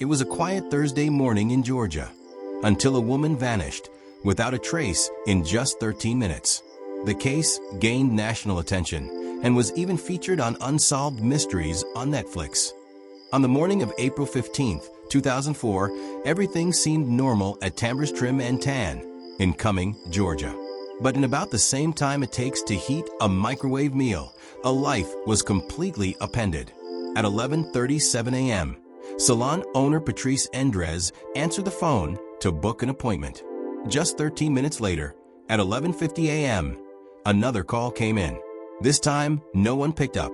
It was a quiet Thursday morning in Georgia, until a woman vanished without a trace in just 13 minutes. The case gained national attention and was even featured on Unsolved Mysteries on Netflix. On the morning of April 15, 2004, everything seemed normal at Tambers Trim and Tan in Cumming, Georgia. But in about the same time it takes to heat a microwave meal, a life was completely upended. At 11:37 a.m., salon owner Patrice Endres answered the phone to book an appointment. Just 13 minutes later, at 11:50 a.m., another call came in. This time, no one picked up.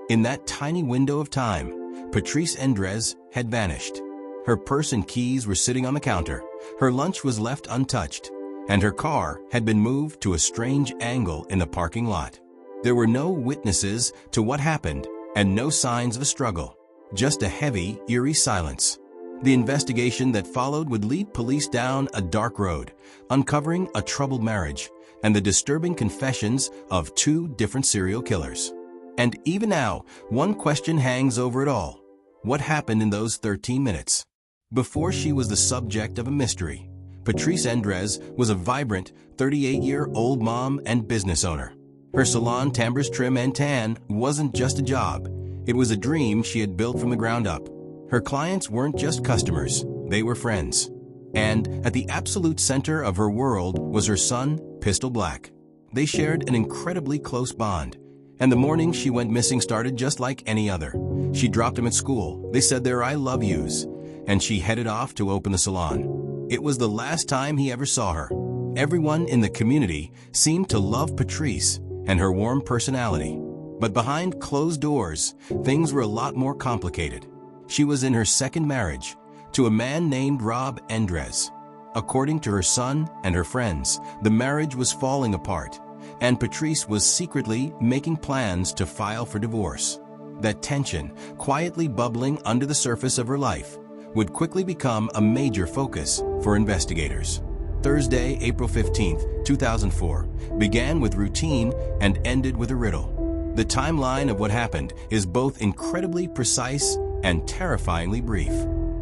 In that tiny window of time, Patrice Endres had vanished. Her purse and keys were sitting on the counter, her lunch was left untouched, and her car had been moved to a strange angle in the parking lot. There were no witnesses to what happened and no signs of a struggle, just a heavy, eerie silence. The investigation that followed would lead police down a dark road, uncovering a troubled marriage and the disturbing confessions of two different serial killers. And even now, one question hangs over it all. What happened in those 13 minutes? Before she was the subject of a mystery, Patrice Endres was a vibrant 38-year-old mom and business owner. Her salon, Tambers Trim and Tan, wasn't just a job. It was a dream she had built from the ground up. Her clients weren't just customers, they were friends. And at the absolute center of her world was her son, Pistol Black. They shared an incredibly close bond, and the morning she went missing started just like any other. She dropped him at school, they said their I love yous, and she headed off to open the salon. It was the last time he ever saw her. Everyone in the community seemed to love Patrice and her warm personality. But behind closed doors, things were a lot more complicated. She was in her second marriage to a man named Rob Endres. According to her son and her friends, the marriage was falling apart, and Patrice was secretly making plans to file for divorce. That tension, quietly bubbling under the surface of her life, would quickly become a major focus for investigators. Thursday, April 15, 2004, began with routine and ended with a riddle. The timeline of what happened is both incredibly precise and terrifyingly brief.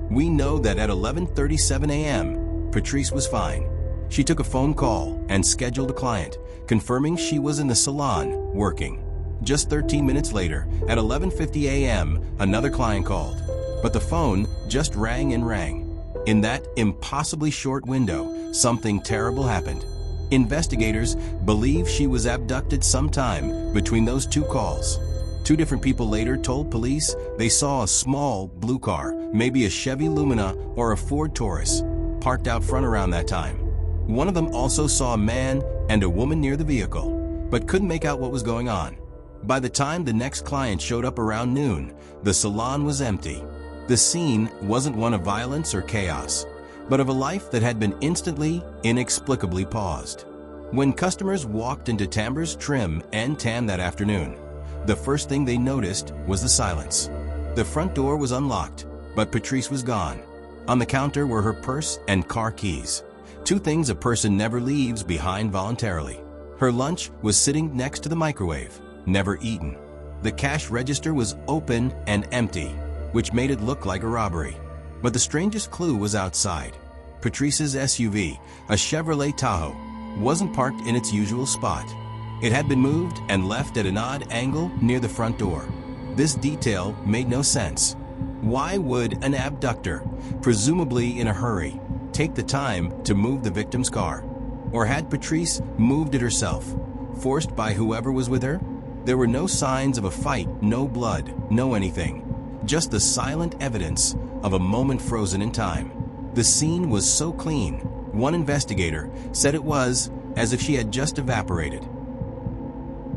We know that at 11:37 a.m., Patrice was fine. She took a phone call and scheduled a client, confirming she was in the salon working. Just 13 minutes later, at 11:50 a.m., another client called. But the phone just rang and rang. In that impossibly short window, something terrible happened. Investigators believe she was abducted sometime between those two calls. Two different people later told police they saw a small blue car, maybe a Chevy Lumina or a Ford Taurus, parked out front around that time. One of them also saw a man and a woman near the vehicle, but couldn't make out what was going on. By the time the next client showed up around noon, the salon was empty. The scene wasn't one of violence or chaos, but of a life that had been instantly, inexplicably paused. When customers walked into Tambers Trim and Tan that afternoon, the first thing they noticed was the silence. The front door was unlocked, but Patrice was gone. On the counter were her purse and car keys, two things a person never leaves behind voluntarily. Her lunch was sitting next to the microwave, never eaten. The cash register was open and empty, which made it look like a robbery. But the strangest clue was outside. Patrice's SUV, a Chevrolet Tahoe, wasn't parked in its usual spot. It had been moved and left at an odd angle near the front door. This detail made no sense. Why would an abductor, presumably in a hurry, take the time to move the victim's car? Or had Patrice moved it herself, forced by whoever was with her? There were no signs of a fight, no blood, no anything. Just the silent evidence of a moment frozen in time. The scene was so clean, one investigator said it was as if she had just evaporated.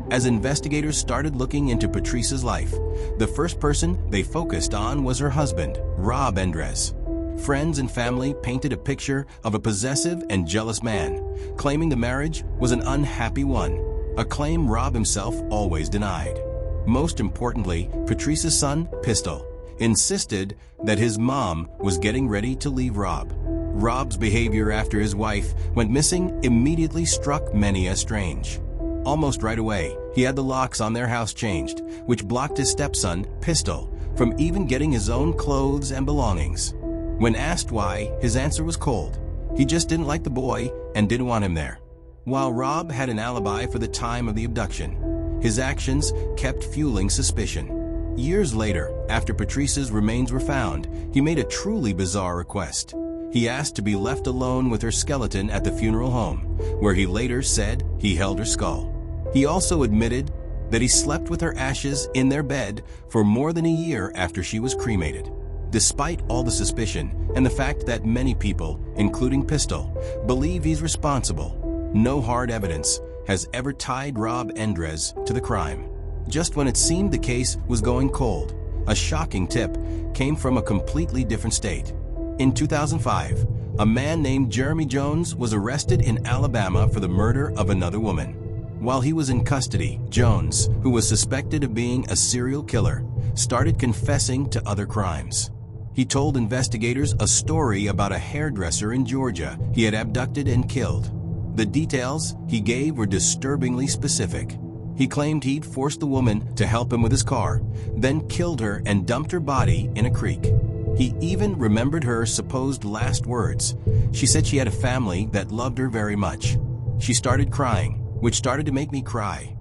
As investigators started looking into Patrice's life, the first person they focused on was her husband, Rob Endres. Friends and family painted a picture of a possessive and jealous man, claiming the marriage was an unhappy one, a claim Rob himself always denied. Most importantly, Patrice's son, Pistol, insisted that his mom was getting ready to leave Rob. Rob's behavior after his wife went missing immediately struck many as strange. Almost right away, he had the locks on their house changed, which blocked his stepson, Pistol, from even getting his own clothes and belongings. When asked why, his answer was cold. He just didn't like the boy and didn't want him there. While Rob had an alibi for the time of the abduction, his actions kept fueling suspicion. Years later, after Patrice's remains were found, he made a truly bizarre request. He asked to be left alone with her skeleton at the funeral home, where he later said he held her skull. He also admitted that he slept with her ashes in their bed for more than a year after she was cremated. Despite all the suspicion and the fact that many people, including Pistol, believe he's responsible, no hard evidence has ever tied Rob Endres to the crime. Just when it seemed the case was going cold, a shocking tip came from a completely different state. In 2005, a man named Jeremy Jones was arrested in Alabama for the murder of another woman. While he was in custody, Jones, who was suspected of being a serial killer, started confessing to other crimes. He told investigators a story about a hairdresser in Georgia he had abducted and killed. The details he gave were disturbingly specific. He claimed he'd forced the woman to help him with his car, then killed her and dumped her body in a creek. He even remembered her supposed last words. She said she had a family that loved her very much. She started crying, which started to make me cry.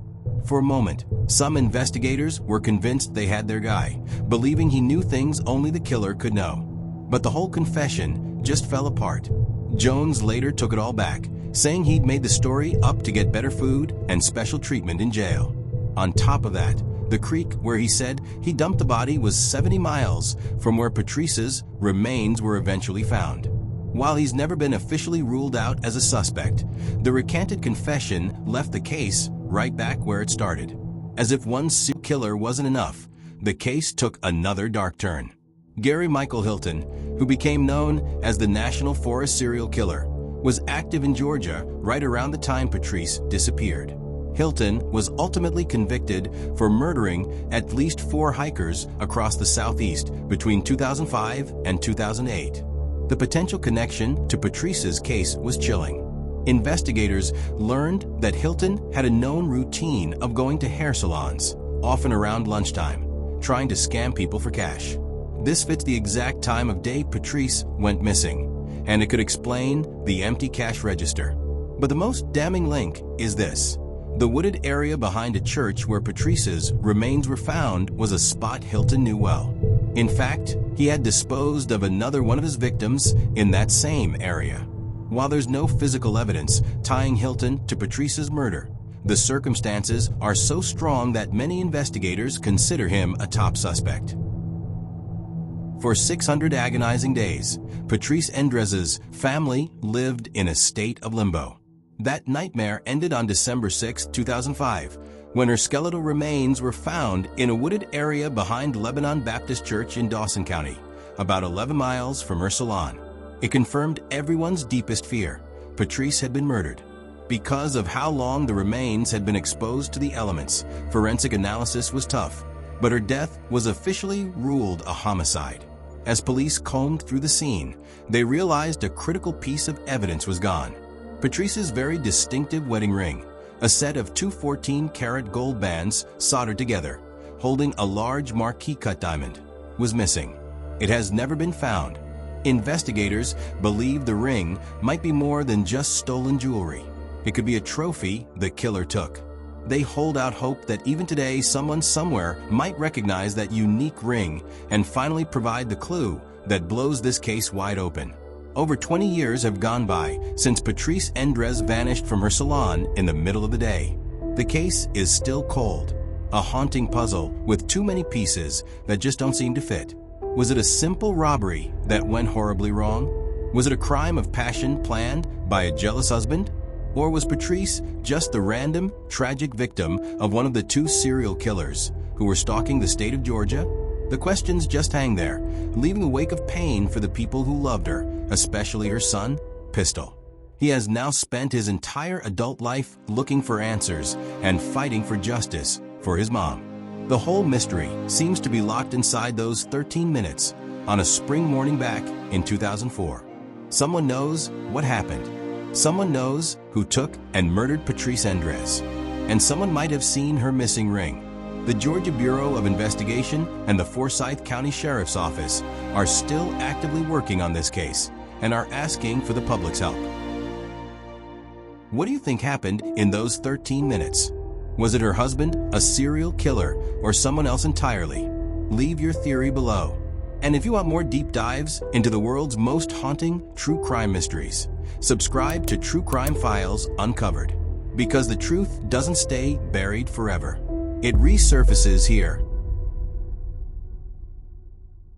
For a moment, some investigators were convinced they had their guy, believing he knew things only the killer could know. But the whole confession just fell apart. Jones later took it all back, saying he'd made the story up to get better food and special treatment in jail. On top of that, the creek where he said he dumped the body was 70 miles from where Patrice's remains were eventually found. While he's never been officially ruled out as a suspect, the recanted confession left the case right back where it started. As if one serial killer wasn't enough, the case took another dark turn. Gary Michael Hilton, who became known as the National Forest Serial Killer, was active in Georgia right around the time Patrice disappeared. Hilton was ultimately convicted for murdering at least 4 hikers across the Southeast between 2005 and 2008. The potential connection to Patrice's case was chilling. Investigators learned that Hilton had a known routine of going to hair salons, often around lunchtime, trying to scam people for cash. This fits the exact time of day Patrice went missing, and it could explain the empty cash register. But the most damning link is this. The wooded area behind a church where Patrice's remains were found was a spot Hilton knew well. In fact, he had disposed of another one of his victims in that same area. While there's no physical evidence tying Hilton to Patrice's murder, the circumstances are so strong that many investigators consider him a top suspect. For 600 agonizing days, Patrice Endres's family lived in a state of limbo. That nightmare ended on December 6, 2005, when her skeletal remains were found in a wooded area behind Lebanon Baptist Church in Dawson County, about 11 miles from her salon. It confirmed everyone's deepest fear. Patrice had been murdered. Because of how long the remains had been exposed to the elements, forensic analysis was tough, but her death was officially ruled a homicide. As police combed through the scene, they realized a critical piece of evidence was gone. Patrice's very distinctive wedding ring, a set of 2 14-karat gold bands soldered together, holding a large marquee-cut diamond, was missing. It has never been found. Investigators believe the ring might be more than just stolen jewelry. It could be a trophy the killer took. They hold out hope that even today someone somewhere might recognize that unique ring and finally provide the clue that blows this case wide open. Over 20 years have gone by since Patrice Endres vanished from her salon in the middle of the day. The case is still cold, a haunting puzzle with too many pieces that just don't seem to fit. Was it a simple robbery that went horribly wrong? Was it a crime of passion planned by a jealous husband? Or was Patrice just the random, tragic victim of one of the 2 serial killers who were stalking the state of Georgia? The questions just hang there, leaving a wake of pain for the people who loved her, especially her son, Pistol. He has now spent his entire adult life looking for answers and fighting for justice for his mom. The whole mystery seems to be locked inside those 13 minutes on a spring morning back in 2004. Someone knows what happened. Someone knows who took and murdered Patrice Endres. And someone might have seen her missing ring. The Georgia Bureau of Investigation and the Forsyth County Sheriff's Office are still actively working on this case and are asking for the public's help. What do you think happened in those 13 minutes? Was it her husband, a serial killer, or someone else entirely? Leave your theory below. And if you want more deep dives into the world's most haunting true crime mysteries, subscribe to True Crime Files Uncovered, because the truth doesn't stay buried forever. It resurfaces here